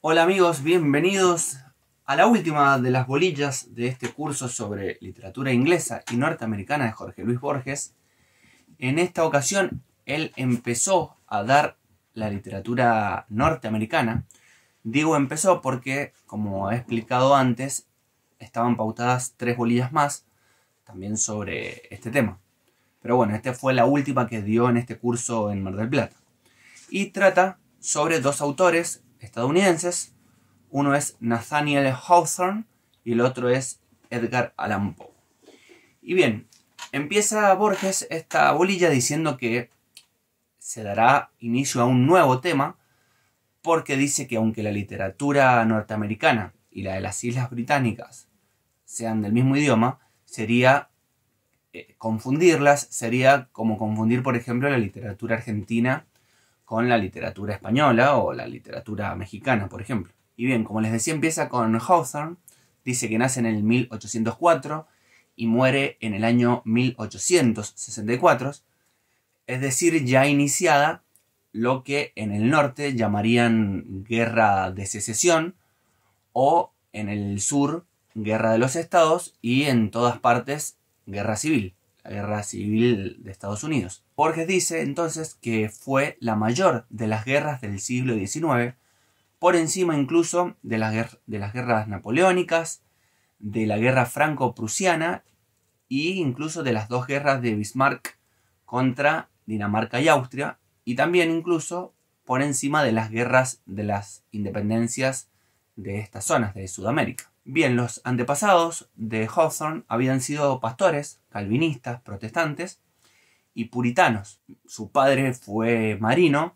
Hola amigos, bienvenidos a la última de las bolillas de este curso sobre literatura inglesa y norteamericana de Jorge Luis Borges. En esta ocasión él empezó a dar la literatura norteamericana. Digo empezó porque, como he explicado antes, estaban pautadas 3 bolillas más también sobre este tema. Pero bueno, esta fue la última que dio en este curso en Mar del Plata. Y trata sobre 2 autores estadounidenses. Uno es Nathaniel Hawthorne y el otro es Edgar Allan Poe. Y bien, empieza Borges esta bolilla diciendo que se dará inicio a un nuevo tema, porque dice que aunque la literatura norteamericana y la de las Islas Británicas sean del mismo idioma, sería confundirlas, sería como confundir, por ejemplo, la literatura argentina con la literatura española o la literatura mexicana, por ejemplo. Y bien, como les decía, empieza con Hawthorne. Dice que nace en el 1804 y muere en el año 1864, es decir, ya iniciada lo que en el norte llamarían Guerra de Secesión, o en el sur Guerra de los Estados, y en todas partes Guerra Civil, la Guerra Civil de Estados Unidos. Borges dice entonces que fue la mayor de las guerras del siglo XIX, por encima incluso de las guerras napoleónicas, de la guerra franco-prusiana e incluso de las 2 guerras de Bismarck contra Dinamarca y Austria, y también incluso por encima de las guerras de las independencias de estas zonas de Sudamérica. Bien, los antepasados de Hawthorne habían sido pastores, calvinistas, protestantes y puritanos. Su padre fue marino,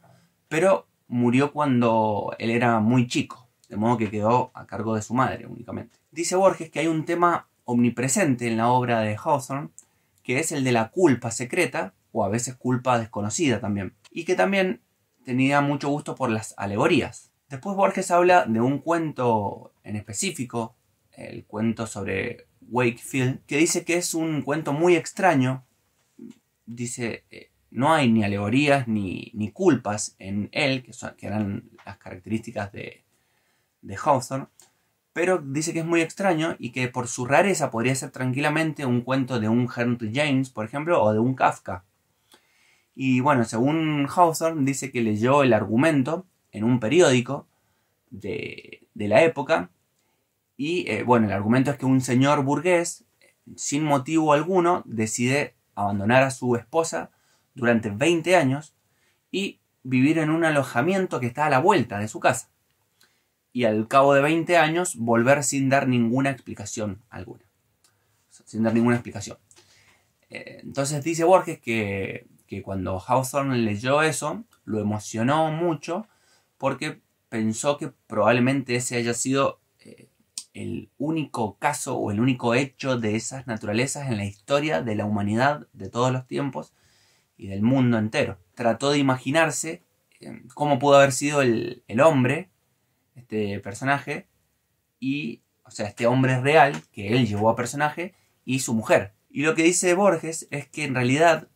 pero murió cuando él era muy chico, de modo que quedó a cargo de su madre únicamente. Dice Borges que hay un tema omnipresente en la obra de Hawthorne, que es el de la culpa secreta, o a veces culpa desconocida también, y que también tenía mucho gusto por las alegorías. Después Borges habla de un cuento en específico, el cuento sobre Wakefield, que dice que es un cuento muy extraño. Dice, no hay ni alegorías ni culpas en él, que eran las características de Hawthorne, pero dice que es muy extraño y que por su rareza podría ser tranquilamente un cuento de un Henry James, por ejemplo, o de un Kafka. Y bueno, según Hawthorne, dice que leyó el argumento en un periódico de la época. Y bueno, el argumento es que un señor burgués, sin motivo alguno, decide abandonar a su esposa durante 20 años y vivir en un alojamiento que está a la vuelta de su casa. Y al cabo de 20 años volver sin dar ninguna explicación alguna. Sin dar ninguna explicación. Entonces dice Borges que cuando Hawthorne leyó eso, lo emocionó mucho porque pensó que probablemente ese haya sido el único caso o el único hecho de esas naturalezas en la historia de la humanidad de todos los tiempos y del mundo entero. Trató de imaginarse cómo pudo haber sido el hombre, este personaje, y, o sea, este hombre real que él llevó a personaje, y su mujer. Y lo que dice Borges es que en realidad,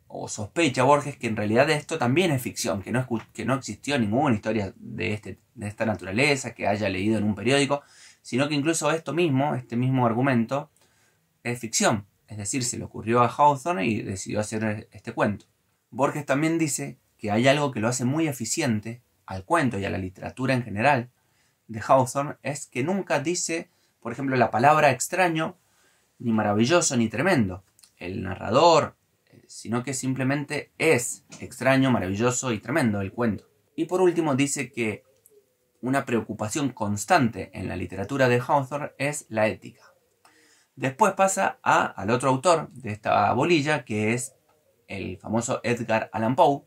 o sospecha Borges, que en realidad esto también es ficción, que no existió ninguna historia de esta naturaleza que haya leído en un periódico, sino que incluso este mismo argumento, es ficción. Es decir, se le ocurrió a Hawthorne y decidió hacer este cuento. Borges también dice que hay algo que lo hace muy eficiente al cuento y a la literatura en general de Hawthorne, es que nunca dice, por ejemplo, la palabra extraño, ni maravilloso, ni tremendo, el narrador, sino que simplemente es extraño, maravilloso y tremendo el cuento. Y por último dice que una preocupación constante en la literatura de Hawthorne es la ética. Después pasa al otro autor de esta bolilla, que es el famoso Edgar Allan Poe.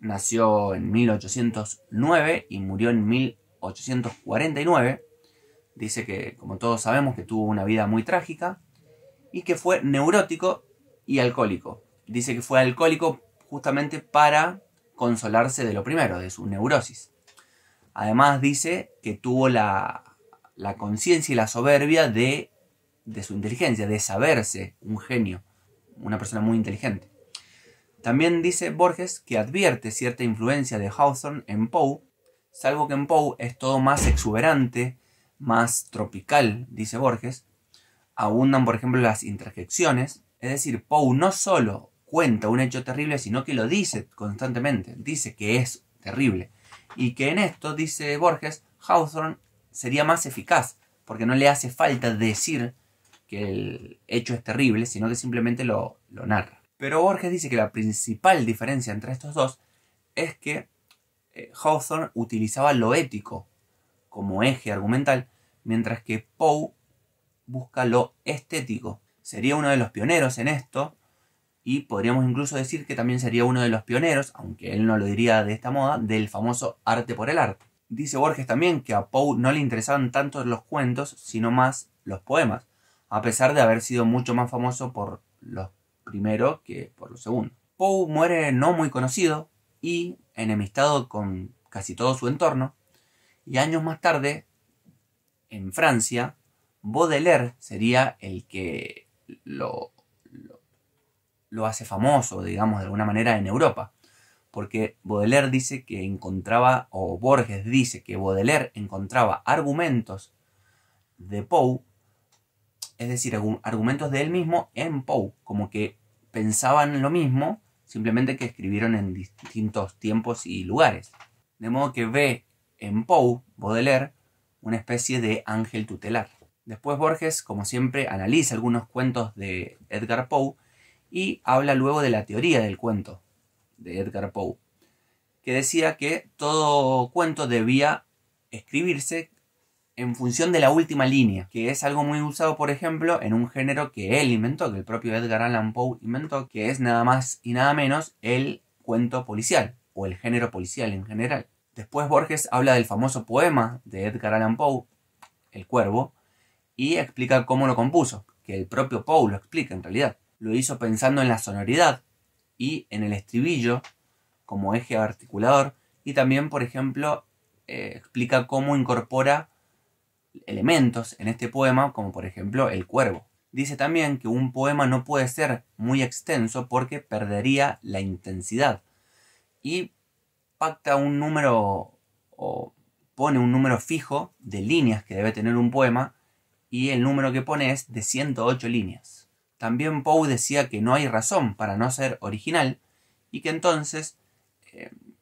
Nació en 1809 y murió en 1849. Dice que, como todos sabemos, que tuvo una vida muy trágica y que fue neurótico y alcohólico. Dice que fue alcohólico justamente para consolarse de lo primero, de su neurosis. Además dice que tuvo la conciencia y la soberbia de su inteligencia, de saberse un genio, una persona muy inteligente. También dice Borges que advierte cierta influencia de Hawthorne en Poe, Salvo que en Poe es todo más exuberante, más tropical, dice Borges. Abundan, por ejemplo, las interjecciones. Es decir, Poe no solo cuenta un hecho terrible, sino que lo dice constantemente. Dice que es terrible. Y que en esto, dice Borges, Hawthorne sería más eficaz, porque no le hace falta decir que el hecho es terrible, sino que simplemente lo narra. Pero Borges dice que la principal diferencia entre estos dos es que Hawthorne utilizaba lo ético como eje argumental, mientras que Poe busca lo estético. Sería uno de los pioneros en esto, y podríamos incluso decir que también sería uno de los pioneros, aunque él no lo diría de esta moda, del famoso arte por el arte. Dice Borges también que a Poe no le interesaban tanto los cuentos, sino más los poemas, a pesar de haber sido mucho más famoso por los primeros que por los segundos. Poe muere no muy conocido y enemistado con casi todo su entorno, y años más tarde, en Francia, Baudelaire sería el que lo hace famoso, digamos, de alguna manera en Europa. Porque Baudelaire dice que encontraba, o Borges dice que Baudelaire encontraba argumentos de Poe, es decir, argumentos de él mismo en Poe, como que pensaban lo mismo, simplemente que escribieron en distintos tiempos y lugares. De modo que ve en Poe, Baudelaire, una especie de ángel tutelar. Después Borges, como siempre, analiza algunos cuentos de Edgar Poe y habla luego de la teoría del cuento de Edgar Poe, que decía que todo cuento debía escribirse en función de la última línea, que es algo muy usado, por ejemplo, en un género que él inventó, que el propio Edgar Allan Poe inventó, que es nada más y nada menos el cuento policial, o el género policial en general. Después Borges habla del famoso poema de Edgar Allan Poe, El Cuervo, y explica cómo lo compuso, que el propio Poe lo explica en realidad. Lo hizo pensando en la sonoridad y en el estribillo como eje articulador, y también, por ejemplo, explica cómo incorpora elementos en este poema, como por ejemplo el cuervo. Dice también que un poema no puede ser muy extenso porque perdería la intensidad, y pacta un número o pone un número fijo de líneas que debe tener un poema, y el número que pone es de 108 líneas. También Poe decía que no hay razón para no ser original, y que entonces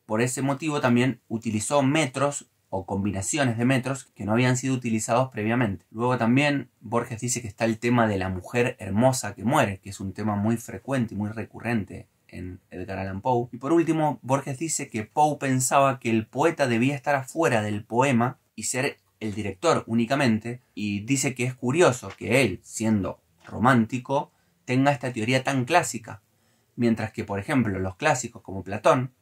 por ese motivo también utilizó metros o combinaciones de metros que no habían sido utilizados previamente. Luego también Borges dice que está el tema de la mujer hermosa que muere, que es un tema muy frecuente y muy recurrente en Edgar Allan Poe. Y por último, Borges dice que Poe pensaba que el poeta debía estar afuera del poema y ser el director únicamente, y dice que es curioso que él, siendo romántico, tenga esta teoría tan clásica, mientras que, por ejemplo, los clásicos como Platón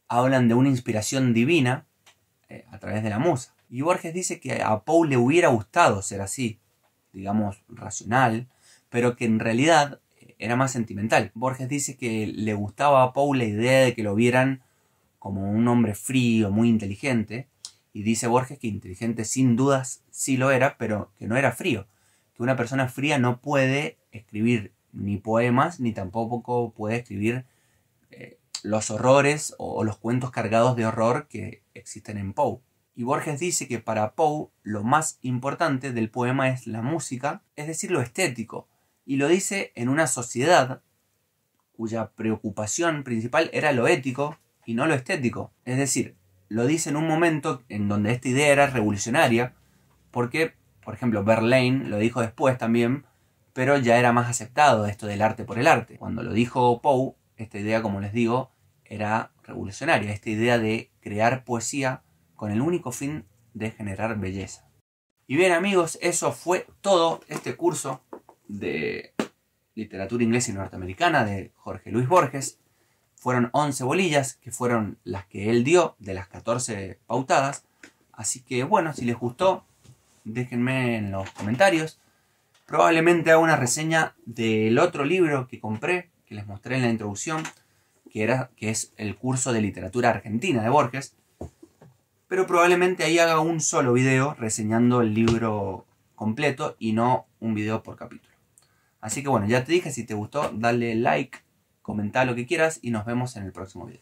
hablan de una inspiración divina a través de la musa. Y Borges dice que a Poe le hubiera gustado ser así, digamos, racional, pero que en realidad era más sentimental. Borges dice que le gustaba a Poe la idea de que lo vieran como un hombre frío, muy inteligente, y dice Borges que inteligente sin dudas sí lo era, pero que no era frío, que una persona fría no puede escribir ni poemas, ni tampoco puede escribir los horrores o los cuentos cargados de horror que existen en Poe. Y Borges dice que para Poe lo más importante del poema es la música, es decir, lo estético, y lo dice en una sociedad cuya preocupación principal era lo ético y no lo estético. Es decir, lo dice en un momento en donde esta idea era revolucionaria, porque, por ejemplo, Verlaine lo dijo después también, pero ya era más aceptado esto del arte por el arte. Cuando lo dijo Poe, esta idea, como les digo, era revolucionaria, esta idea de crear poesía con el único fin de generar belleza. Y bien, amigos, eso fue todo este curso de literatura inglesa y norteamericana de Jorge Luis Borges. Fueron 11 bolillas, que fueron las que él dio de las 14 pautadas. Así que bueno, si les gustó, déjenme en los comentarios. Probablemente haga una reseña del otro libro que compré, que les mostré en la introducción, que es el curso de literatura argentina de Borges. Pero probablemente ahí haga un solo video reseñando el libro completo y no un video por capítulo. Así que bueno, ya te dije, si te gustó, dale like, comenta lo que quieras y nos vemos en el próximo video.